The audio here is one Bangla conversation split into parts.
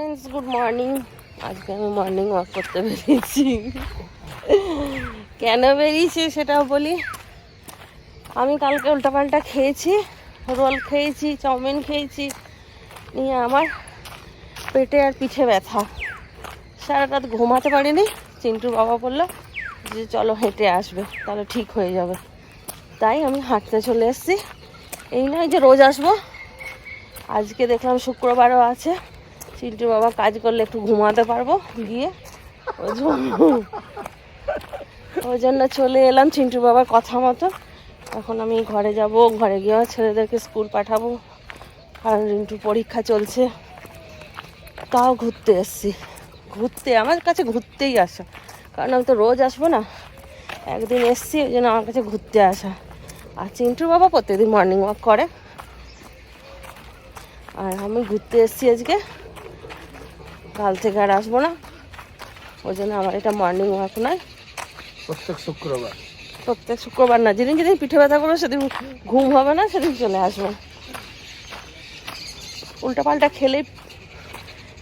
Friends, good morning. আজকে আমি মর্নিং ওয়াক করতে বেরিয়েছি। কেন বেরিয়েছি সেটাও বলি। আমি কালকে উল্টাপাল্টা খেয়েছি, রোল খেয়েছি, চাউমিন খেয়েছি, নিয়ে আমার পেটে আর পিঠে ব্যথা। সারা রাত ঘুমাতে পারিনি। চিন্টুর বাবা বললো যে চলো হেঁটে আসবে, তাহলে ঠিক হয়ে যাবে। তাই আমি হাঁটতে চলে এসেছি। এই নয় যে রোজ আসবো, আজকে দেখলাম শুক্রবারও আছে, চিন্টুর বাবা কাজ করলে একটু ঘুমাতে পারবো গিয়ে, ওই জন্য চলে এলাম চিন্টুর বাবার কথা মতো। এখন আমি ঘরে যাব, ঘরে গিয়ে ছেলেদেরকে স্কুল পাঠাবো, কারণ রিন্টুর পরীক্ষা চলছে। তাও ঘুরতে এসছি, ঘুরতে আমার কাছে ঘুরতেই আসা, কারণ আমি তো রোজ আসবো না, একদিন এসছি, ওই জন্য আমার কাছে ঘুরতে আসা। আর চিন্টুর বাবা প্রত্যেকদিন মর্নিং ওয়াক করে, আর আমি ঘুরতে এসছি আজকে। কাল থেকে আর আসবো না, ওই জন্য আমার এটা মর্নিং ওয়াক নয়। প্রত্যেক শুক্রবার না, যেদিন যেদিন পিঠে ব্যথা করবে সেদিন ঘুম হবে না, সেদিন চলে আসবো। উল্টাপাল্টা খেলে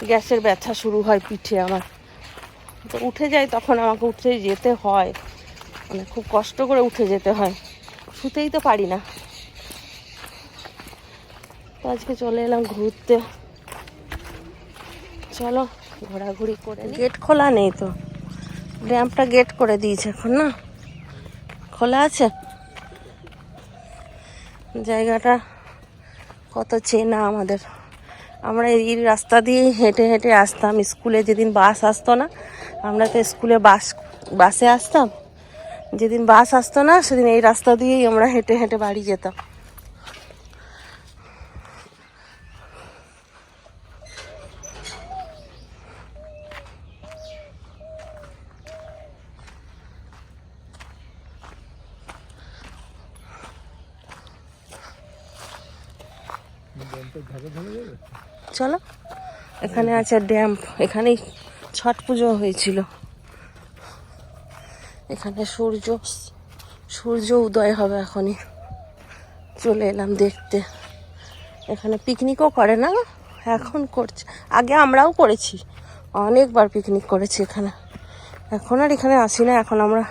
গ্যাসের ব্যথা শুরু হয় পিঠে আমার, তো উঠে যায়, তখন আমাকে উঠে যেতে হয়, মানে খুব কষ্ট করে উঠে যেতে হয়, শুতেই তো পারি না। তো আজকে চলে এলাম ঘুরতে, চলো ঘোরাঘুরি করে। গেট খোলা নেই তো, ড্যামটা গেট করে দিয়েছে এখন, না খোলা আছে। জায়গাটা কত চেনা আমাদের, আমরা এই রাস্তা দিয়েই হেঁটে হেঁটে আসতাম স্কুলে। যেদিন বাস আসতো না, আমরা তো স্কুলে বাসে আসতাম, যেদিন বাস আসতো না সেদিন এই রাস্তা দিয়েই আমরা হেঁটে হেঁটে বাড়ি যেতাম। চলো, এখানে আছে ড্যাম, এখানেই ছট পুজো হয়েছিল। এখানে সূর্য উদয় হবে এখনই, চলে এলাম দেখতে। এখানে পিকনিকও করে না, এখন করছে, আগে আমরাও করেছি, অনেকবার পিকনিক করেছি এখানে। এখন আর এখানে আসি না, এখন আমরা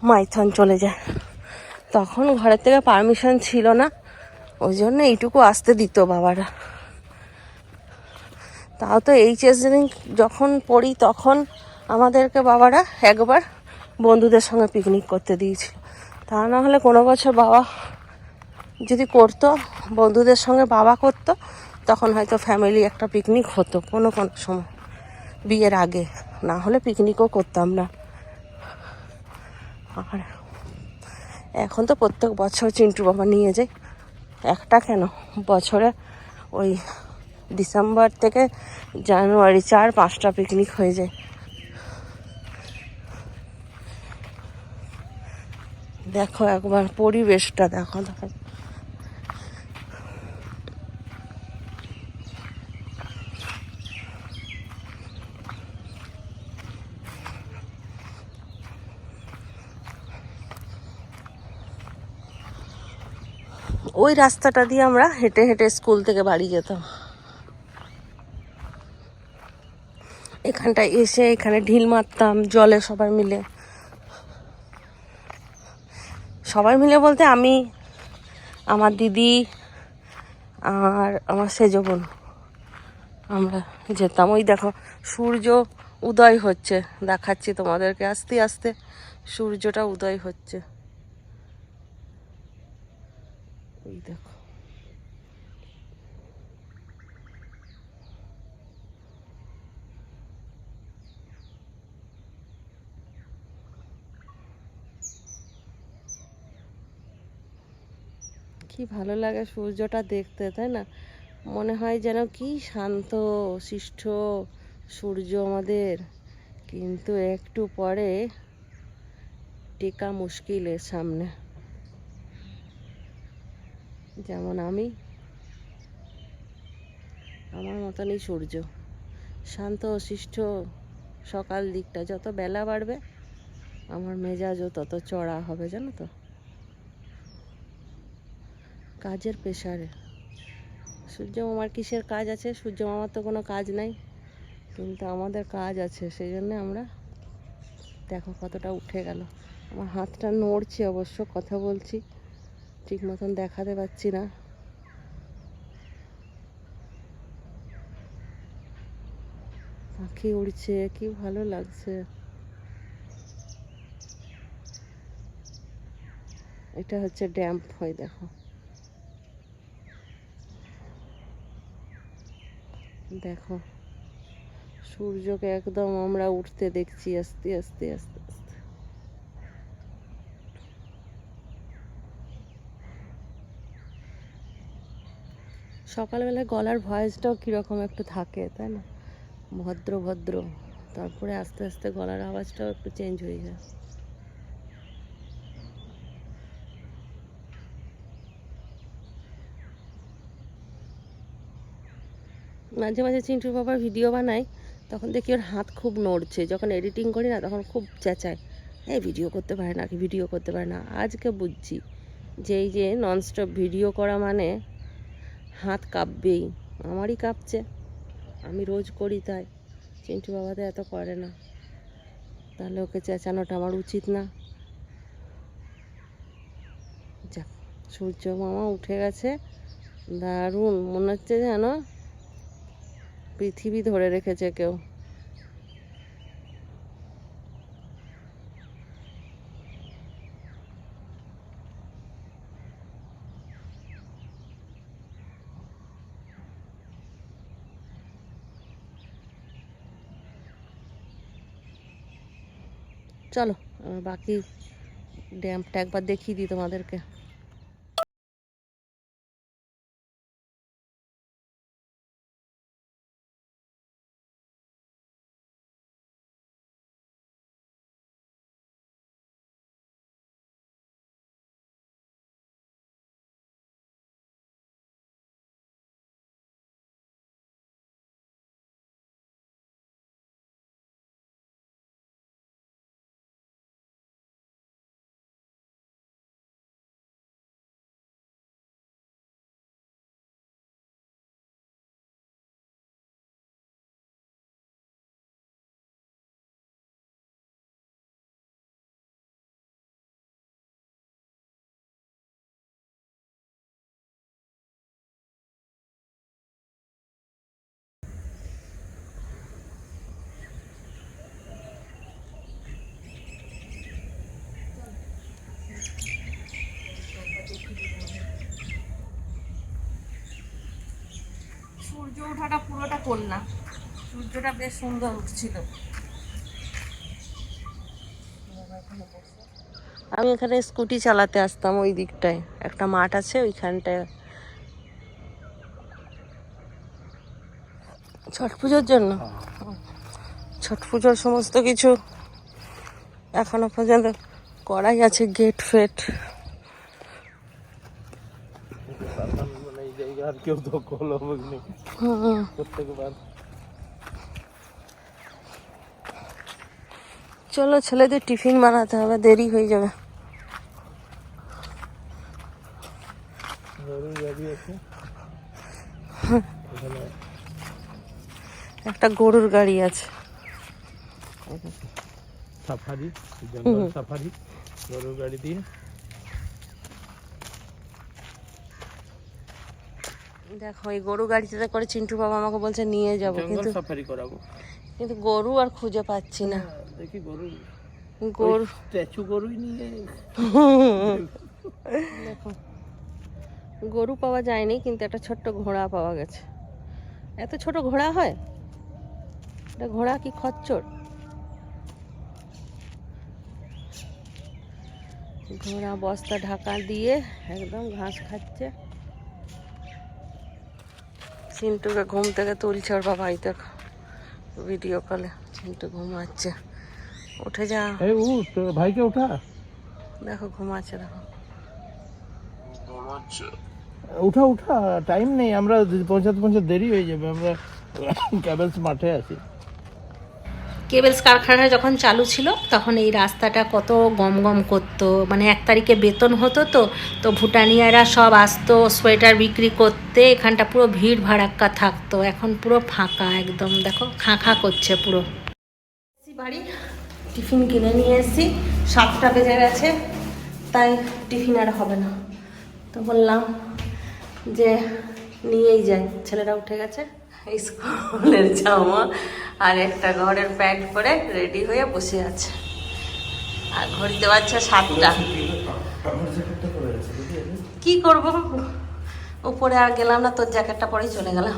মাইথন চলে যাই। তখন ঘরের থেকে পারমিশন ছিল না, ওই জন্য এইটুকু আসতে দিত বাবারা। তাও তো এইচএস যখন পড়ি তখন আমাদেরকে বাবারা একবার বন্ধুদের সঙ্গে পিকনিক করতে দিয়েছিল। তা না হলে কোনো বছর বাবা যদি করতো, বন্ধুদের সঙ্গে বাবা করতো, তখন হয়তো ফ্যামিলি একটা পিকনিক হতো কোনো কোনো সময়, বিয়ের আগে। না হলে পিকনিকও করতাম না। আর এখন তো প্রত্যেক বছর চিন্টু বাবা নিয়ে যায়, একটা কেন, বছরে ওই ডিসেম্বর থেকে জানুয়ারি 4-5টা পিকনিক হয়ে যায়। দেখো একবার পরিবেশটা দেখো, ওই রাস্তাটা দিয়ে আমরা হেঁটে হেঁটে স্কুল থেকে বাড়ি যেতাম। এখানটায় এসে এখানে ঢিল মারতাম জলে সবাই মিলে। সবাই মিলে বলতে আমি, আমার দিদি আর আমার সেজো বোন, আমরা যেতাম। ওই দেখো সূর্য উদয় হচ্ছে, দেখাচ্ছি তোমাদেরকে, আস্তে আস্তে সূর্যটা উদয় হচ্ছে, ওই দেখো। কি ভালো লাগে সূর্যটা দেখতে, তাই না? মনে হয় যেন কি শান্ত শিষ্ট সূর্য আমাদের, কিন্তু একটু পরে টেকা মুশকিল এর সামনে। যেমন আমার মতনই সূর্য, শান্ত শিষ্ট। সকাল দিকটা, যত বেলা বাড়বে আমার মেজাজও তত চড়া হবে, জানো তো, কাজের প্রেশারে। সূর্য মামার কিসের কাজ আছে? সূর্য মামার তো কোনো কাজ নাই, কিন্তু আমাদের কাজ আছে, সেই জন্য আমরা দেখো কতটা উঠে গেল। আমার হাতটা নড়ছে অবশ্য, কথা বলছি ঠিক মতন দেখাতে পাচ্ছি না। পাখি উড়ছে, কি ভালো লাগছে। এটা হচ্ছে ড্যাম্প, হয় দেখো, দেখো সূর্যকে একদম আমরা উঠতে দেখছি আস্তে আস্তে আস্তে আস্তে। সকালবেলায় গলার ভয়েসটাও কীরকম একটু থাকে, তাই না, ভদ্র ভদ্র, তারপরে আস্তে আস্তে গলার আওয়াজটাও একটু চেঞ্জ হয়ে যায়। মাঝে মাঝে চিন্টুর বাবার ভিডিও বানাই, তখন দেখি ওর হাত খুব নড়ছে। যখন এডিটিং করি না তখন খুব চেঁচায়, এই ভিডিও করতে পারে না, কি ভিডিও করতে পারে না। আজকে বুঝছি যে এই যে ননস্টপ ভিডিও করা মানে হাত কাঁপবেই, আমারই কাঁপছে, আমি রোজ করি তাই। চিন্টু বাবা তো এত করে না, তাহলে ওকে চেঁচানোটা আমার উচিত না। যাক, সূর্য মামা উঠে গেছে, দারুণ মনে হচ্ছে যেন পৃথিবী ধরে রেখেছে কেউ। চলো বাকি ড্যাম্পটা একবার দেখিয়ে দিই তোমাদেরকে। সূর্য ওঠাটা পুরোটা করলাম, সূর্যটা বেশ সুন্দর উঠছিল। আমি এখানে স্কুটি চালাতে আসতাম, ওই দিকটায় একটা মাঠ আছে, ওইখানটায় ছট পুজোর জন্য। ছট পুজোর সমস্ত কিছু এখনো পর্যন্ত করাই আছে, গেট ফেট। চলো ছেলেদের টিফিন বানাতে হবে, দেরি হয়ে যাবে। একটা গরুর গাড়ি আছে, সাফারি, জঙ্গল সাফারি, গরুর গাড়ি দিয়ে। দেখো এই গরু গাড়িতে করে চিন্টু বাবা আমাকে বলছে নিয়ে যাবো, কিন্তু সাফারি করাবো, কিন্তু গরু আর খুঁজে পাচ্ছি না। দেখি গরু, গরু স্ট্যাচু গরুই নিয়ে। দেখো গরু পাওয়া যায়নি, কিন্তু একটা ছোট্ট ঘোড়া পাওয়া গেছে। এত ছোট ঘোড়া হয়? এটা ঘোড়া কি খচ্চর? ঘোড়া বস্তা ঢাকা দিয়ে একদম ঘাস খাচ্ছে। চিন্টুকে ঘুম থেকে তুলছে ওর বাবা, এই দেখো ভিডিও কলে চিন্টু ঘুমাচ্ছে। উঠে যা, ভাইকে উঠা, দেখো ঘুমাচ্ছে, দেখো উঠা উঠা, টাইম নেই, আমরা পৌঁছাতে দেরি হয়ে যাবে, আমরা ক্যাবেলস মাঠে আছি। কেবেলস কারখানা যখন চালু ছিল তখন এই রাস্তাটা কত গম গম করতো, মানে 1 তারিখে বেতন হতো তো ভুটানিয়ারা সব আসতো সোয়েটার বিক্রি করতে, এখানটা পুরো ভিড় ভাড়াক্কা থাকতো। এখন পুরো ফাঁকা একদম, দেখো খাঁ খাঁ করছে পুরো। বাড়ি টিফিন কিনে নিয়ে এসেছি, 7টা বেজে গেছে, তাই টিফিন আর হবে না, তো বললাম যে নিয়েই যাই। ছেলেরা উঠে গেছে, স্কুলের জামা আর একটা ঘরের প্যান্ট পরে রেডি হয়ে বসে আছে, আর ঘড়িতে বাজছে 7টা। কি করব, উপরে আর গেলাম না, তোর জ্যাকেটটা পরেই চলে গেলাম।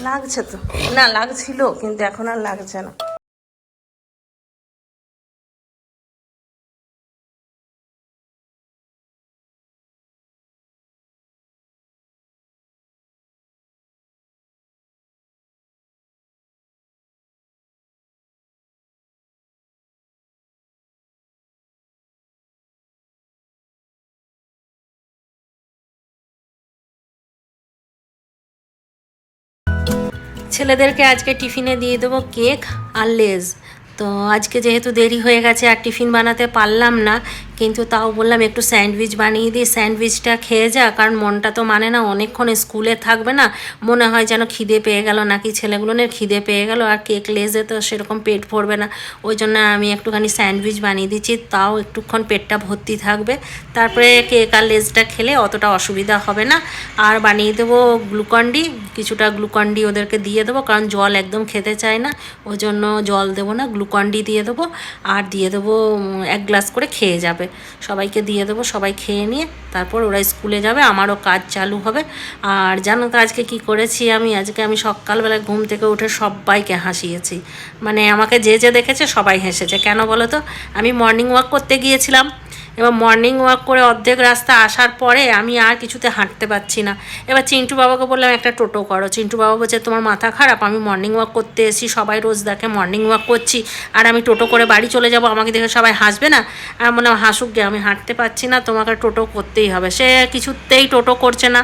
লাগছে তো, না লাগছিল কিন্তু এখন আর লাগছে না। ছেলেদেরকে আজকে টিফিনে দিয়ে দেবো কেক আর লেজ। তো আজকে যেহেতু দেরি হয়ে গেছে আর টিফিন বানাতে পারলাম না, কিন্তু তাও বললাম একটু স্যান্ডউইচ বানিয়ে দিই, স্যান্ডউইচটা খেয়ে যা, কারণ মনটা তো মানে না অনেকক্ষণ স্কুলে থাকবে না, মনে হয় যেন খিদে পেয়ে গেল নাকি ছেলেগুলোনের খিদে পেয়ে গেল, আর কেক লেজে তো সেরকম পেট ভরবে না, ওই জন্য আমি একটুখানি স্যান্ডউইচ বানিয়ে দিচ্ছি, তাও একটুক্ষণ পেটটা ভর্তি থাকবে, তারপরে কেক আর লেজটা খেলে অতটা অসুবিধা হবে না। আর বানিয়ে দেবো গ্লুকন্ডি, কিছুটা গ্লুকন্ডি ওদেরকে দিয়ে দেবো, কারণ জল একদম খেতে চায় না, ওই জন্য জল দেবো না, গ্লুকন্ডি দিয়ে দেবো, আর দিয়ে দেবো 1 গ্লাস করে খেয়ে যাবে, সবাইকে দিয়ে দেবো, সবাই খেয়ে নিয়ে তারপর ওরা স্কুলে যাবে, আমারও কাজ চালু হবে। আর জানো তো আজকে কি করেছি আজকে আমি সকালবেলা ঘুম থেকে উঠে সবাইকে হাসিয়েছি, মানে আমাকে যে দেখেছে সবাই হেসেছে। কেন বলো তো, আমি মর্নিং ওয়াক করতে গিয়েছিলাম, এবার মর্নিং ওয়াক করে অর্ধেক রাস্তা আসার পরে আমি আর কিছুতে হাঁটতে পারছি না, এবার চিন্টু বাবাকে বললাম একটা টোটো করো, চিন্টু বাবা বলছে তোমার মাথা খারাপ, আমি মর্নিং ওয়াক করতে এসেছি, সবাই রোজ দেখে মর্নিং ওয়াক করছি, আর আমি টোটো করে বাড়ি চলে যাব, আমাকে দেখে সবাই হাসবে না? আর বললাম হাসুক গে, আমি হাঁটতে পারছি না, তোমাকে টোটো করতেই হবে। সে কিছুতেই টোটো করছে না,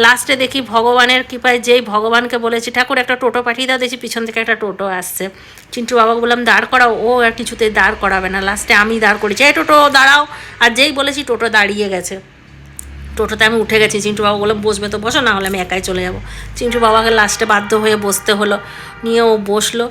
লাস্টে দেখি ভগবানের কৃপায়, যেই ভগবানকে বলেছি ঠাকুর একটা টোটো পাঠিয়ে দাও, দেখছি পিছন থেকে একটা টোটো আসছে, চিন্টু বাবাকে বললাম দাঁড় করাও, ও আর কিছুতেই দাঁড় করাবে না, লাস্টে আমি দাঁড় করেছি, এই টোটো দাঁড়াও, আর যেই বলেছি টোটো দাঁড়িয়ে গেছে, টোটোতে আমি উঠে গেছি, চিন্টু বাবা বলে বসবে তো বসো, না হলে আমি একাই চলে যাব। চিন্টু বাবাকে লাস্টে বাধ্য হয়ে বসতে হলো, নিয়ে ও বসলো,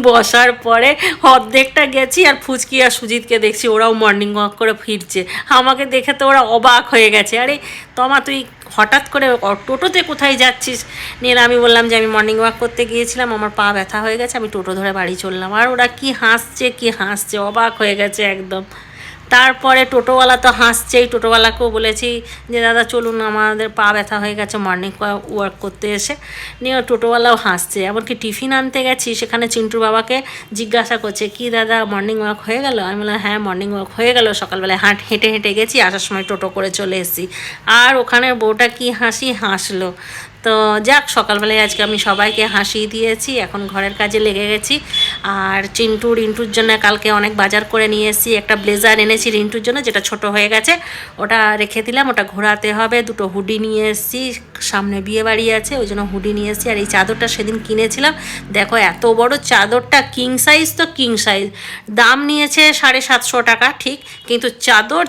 বসার পরে অর্ধেকটা গেছি, আর ফুচকি আর সুজিতকে দেখছি ওরাও মর্নিং ওয়াক করে ফিরছে, আমাকে দেখে তো ওরা অবাক হয়ে গেছে, আরে তমা তুই হঠাৎ করে টোটোতে কোথায় যাচ্ছিস? নিয়ে আমি বললাম যে আমি মর্নিং ওয়াক করতে গিয়েছিলাম, আমার পা ব্যথা হয়ে গেছে, আমি টোটো ধরে বাড়ি চললাম, আর ওরা কি হাসছে, অবাক হয়ে গেছে একদম। তারপরে টোটোওয়ালা তো হাসছেই, টোটোওয়ালাকেও বলেছি যে দাদা চলুন, আমাদের পা ব্যথা হয়ে গেছে মর্নিং ওয়াক করতে এসে, নিয়ে টোটোওয়ালাও হাসছে। এমনকি টিফিন আনতে গেছি, সেখানে চিন্টুর বাবাকে জিজ্ঞাসা করছে কি দাদা মর্নিং ওয়াক হয়ে গেল? আমি বললাম হ্যাঁ মর্নিং ওয়াক হয়ে গেল, সকালবেলায় হেঁটে হেঁটে গেছি, আসার সময় টোটো করে চলে এসেছি। আর ওখানের বউটা কি হাসলো। তো যাক, সকালবেলায় আজকে আমি সবাইকে হাসিয়ে দিয়েছি, এখন ঘরের কাজে লেগে গেছি। আর রিন্টুর জন্য কালকে অনেক বাজার করে নিয়ে এসেছি, একটা ব্লেজার এনেছি রিন্টুর জন্য, যেটা ছোট হয়ে গেছে, ওটা রেখে দিলাম, ওটা ঘোরাতে হবে। 2টো হুডি নিয়ে এসেছি, সামনে বিয়ে বাড়ি আছে, ওই জন্য হুডি নিয়ে এসেছি। আর এই চাদরটা সেদিন কিনেছিলাম, দেখো এত বড় চাদরটা, কিং সাইজ, তো কিং সাইজ, দাম নিয়েছে 750 টাকা ঠিক, কিন্তু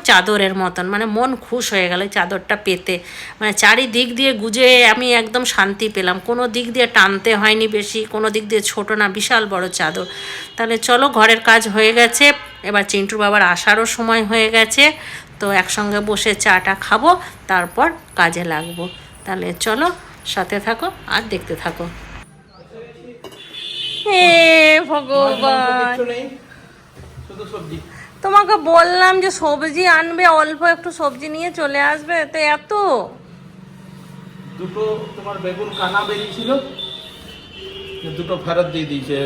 চাদরের মতন, মানে মন খুশ হয়ে গেল এই চাদরটা পেতে, মানে চারিদিক দিয়ে গুজে আমি একদম শান্তি পেলাম, কোনো দিক দিয়ে টানতে হয়নি বেশি, কোনো দিক দিয়ে ছোট না, বিশাল বড় চাদর। তাহলে চলো, ঘরের কাজ হয়ে গেছে, এবার চিন্টুর বাবার আসারও সময় হয়ে গেছে, তো একসঙ্গে বসে চাটা খাবো, তারপর কাজে লাগবো। তাহলে চলো, সাথে থাকো আর দেখতে থাকো। হে ভগবান, তোমাকে বললাম যে সবজি আনবে, অল্প একটু সবজি নিয়ে চলে আসবে, তো এত 2টো তোমার বেগুন কানা বেরিয়েছিল, 2টো ফেরত দিয়ে দিয়েছে,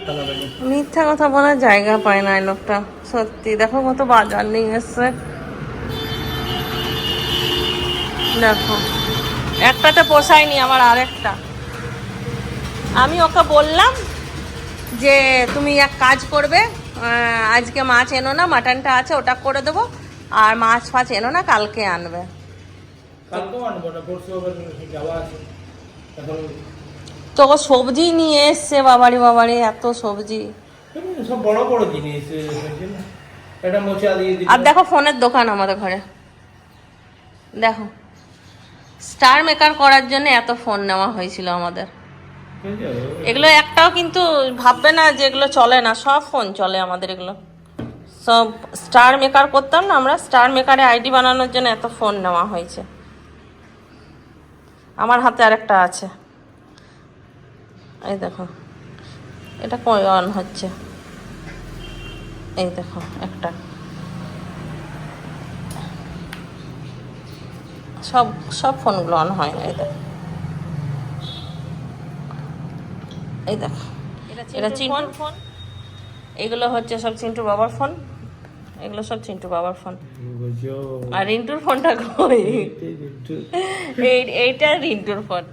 কানা বেগুন। মিথ্যা কথা বলার জায়গা পায় না এই লোকটা, সত্যি। দেখো কত বাজার নিয়ে এসছে, দেখো একটাতে পোষায়নি, আমার আরেকটা। আমি ওকে বললাম যে তুমি এক কাজ করবে, আজকে মাছ এনো না, মাটনটা আছে ওটা করে দেবো, আর মাছ ফাছ এনো না, কালকে আনবে। কালকেও আনবো না, পরশু আবার যাওয়া আছে এখন। তো সবজি নিয়ে এসছে বাবারে বাবারে, এত সবজি। সব বড় বড় জিনিস, এটা মোচা দিয়ে দিল। আর দেখো ফোনের দোকান আমাদের ঘরে, দেখো স্টার মেকার করার জন্য এত ফোন নেওয়া হয়েছিল আমাদের। এগুলো একটাও কিন্তু ভাববে না যে এগুলো চলে না, সব ফোন চলে আমাদের। এগুলো সব স্টার মেকার করতাম না আমরা, স্টার মেকারে আইডি বানানোর জন্য এত ফোন নেওয়া হয়েছে। আমার হাতে আরেকটা আছে, এই দেখো এটা কই অন হচ্ছে, এই দেখো একটা। সব সব ফোনগুলো অন হয় না, এই দেখো, এই দেখো এটা চিন্টুর ফোন। এগুলো হচ্ছে সব চিন্টু বাবার ফোন, এগুলো সব চিন্টু বাবার ফোন। আর রিন্টুর ফোনটা কই? এইটা রিন্টুর ফোন।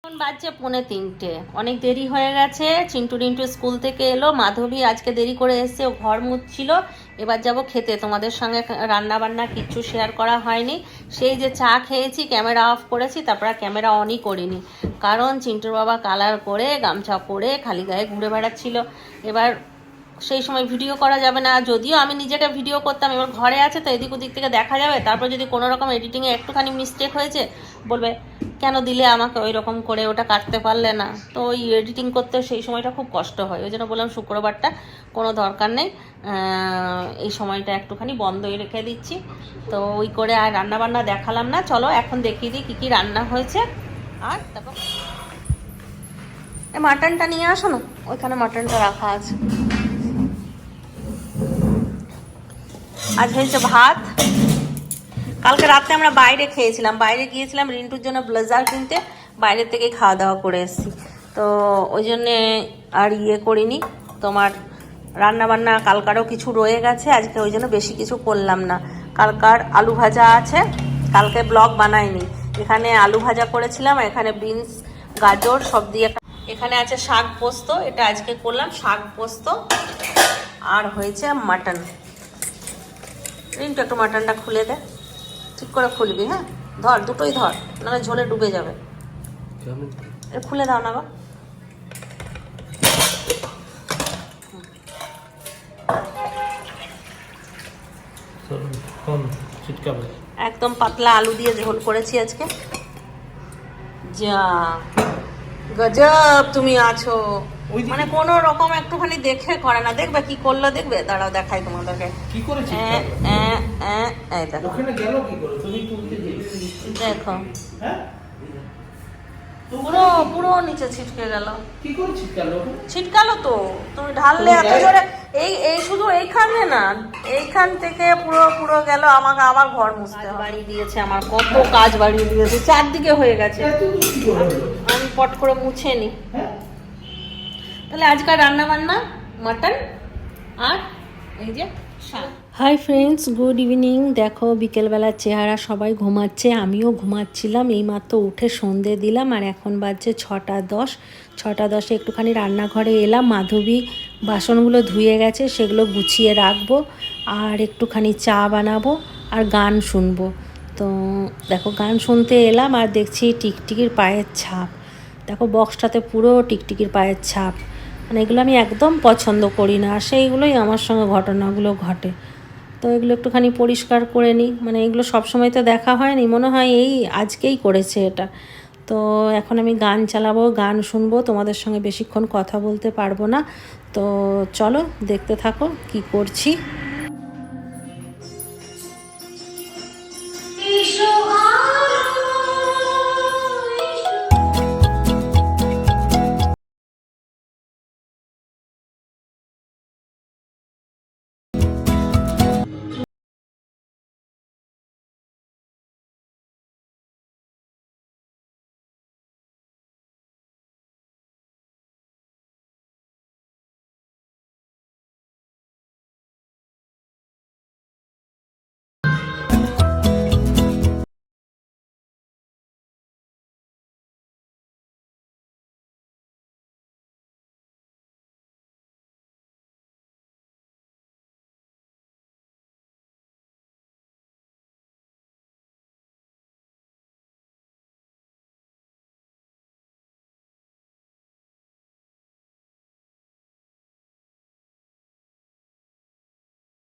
এখন বাজছে 2:45, অনেক দেরি হয়ে গেছে। চিন্টু রিন্টু স্কুল থেকে এলো, মাধবী আজকে দেরি করে এসছে, ও ঘর মুছছিল। এবার যাব খেতে, তোমাদের সঙ্গে রান্না বান্না কিচ্ছু শেয়ার করা হয়নি। সেই যে চা খেয়েছি, ক্যামেরা অফ করেছি, তারপর ক্যামেরা অনই করিনি, কারণ চিন্টুর বাবা কালার করে গামছা পরে খালি গায়ে ঘুরে বেড়াচ্ছিল। এবার সেই সময় ভিডিও করা যাবে না, যদিও আমি নিজেকে ভিডিও করতাম। এবার ঘরে আছে তো এদিক ওদিক থেকে দেখা যাবে, তারপর যদি কোনো রকম এডিটিংয়ে একটুখানি মিস্টেক হয়েছে বলবে কেন দিলে আমাকে ওই রকম করে, ওটা কাটতে পারলে না। তো ওই এডিটিং করতে সেই সময়টা খুব কষ্ট হয়, ওই জন্য বললাম শুক্রবারটা কোনো দরকার নেই, এই সময়টা একটুখানি বন্ধই রেখে দিচ্ছি। তো ওই করে আর রান্নাবান্না দেখালাম না। চলো এখন দেখিয়ে দিই কী কী রান্না হয়েছে। আর তারপর মাটনটা নিয়ে আসো না, ওইখানে মাটনটা রাখা আছে। আজ হয়েছে ভাত, কালকে রাতে আমরা বাইরে খেয়েছিলাম, বাইরে গিয়েছিলাম রিন্টুর জন্য ব্লেজার কিনতে, বাইরে থেকে খাওয়া দাওয়া করে এসেছি। তো ওই জন্যে আর করিনি তোমার রান্না বান্না, কালকারও কিছু রয়ে গেছে আজকে, ওই জন্য বেশি কিছু করলাম না। কালকার আলু ভাজা আছে, কালকে ব্লগ বানাইনি। এখানে আলু ভাজা করেছিলাম, এখানে বিনস গাজর সব দিয়ে, এখানে আছে শাক পোস্ত, এটা আজকে করলাম শাক পোস্ত। আর হয়েছে মাটন। রিন্টু একটু মাটনটা খুলে দে, ঠিক করে খুলবি, হ্যাঁ ধর, দুটোই ধর, নাহলে ঝোলে ডুবে যাবে। খুলে দাও না গো। একদম পাতলা আলু দিয়ে ঝোল করেছি আজকে। যা গজব তুমি আছো, মানে কোনো রকম একটুখানি দেখে করে না। দেখবে কি করলো, দেখবে, দাঁড়াও দেখাই তোমাদেরকে। কি করেছি দেখো, ওখানে গেল কি করে তুমি তুলতে দেখো হ্যাঁ, পুরো পুরো নিচে ছিটকে গেল। কি করে ছিটকালো? ছিটকালো তো, তুমি ঢাললে এত জোরে। এই শুধু এইখানে না, এইখান থেকে পুরো পুরো গেল। আমাকে আবার ঘর মুছতে বাড়িয়ে দিয়েছে, আমার কত কাজ বাড়িয়ে দিয়েছে, চারদিকে হয়ে গেছে। আমি পট করে মুছে নি। তাহলে আজকাল রান্না বান্না মাটন আর এই যে শাক। Hi friends, good evening. দেখো বিকেলবেলার চেহারা, সবাই ঘুমাচ্ছে, আমিও ঘুমাচ্ছিলাম। এইমাত্র উঠে সন্ধে দিলাম, আর এখন বাজছে 6:10। 6:10 একটুখানি রান্নাঘরে এলাম। মাধবী বাসনগুলো ধুয়ে গেছে, সেগুলো গুছিয়ে রাখবো, আর একটুখানি চা বানাবো আর গান শুনবো। তো দেখো গান শুনতে এলাম, আর দেখছি টিকটিকির পায়ের ছাপ। দেখো বক্সটাতে পুরো টিকটিকির পায়ের ছাপ, মানে এগুলো আমি একদম পছন্দ করি না, আর সেইগুলোই আমার সঙ্গে ঘটনাগুলো ঘটে। তো এগুলো একটুখানি পরিষ্কার করে নিই, মানে এগুলো সবসময় তো দেখা হয়নি, মনে হয় এই আজকেই করেছে এটা। তো এখন আমি গান চালাবো, গান শুনবো, তোমাদের সঙ্গে বেশিক্ষণ কথা বলতে পারবো না। তো চলো দেখতে থাকো কি করছি।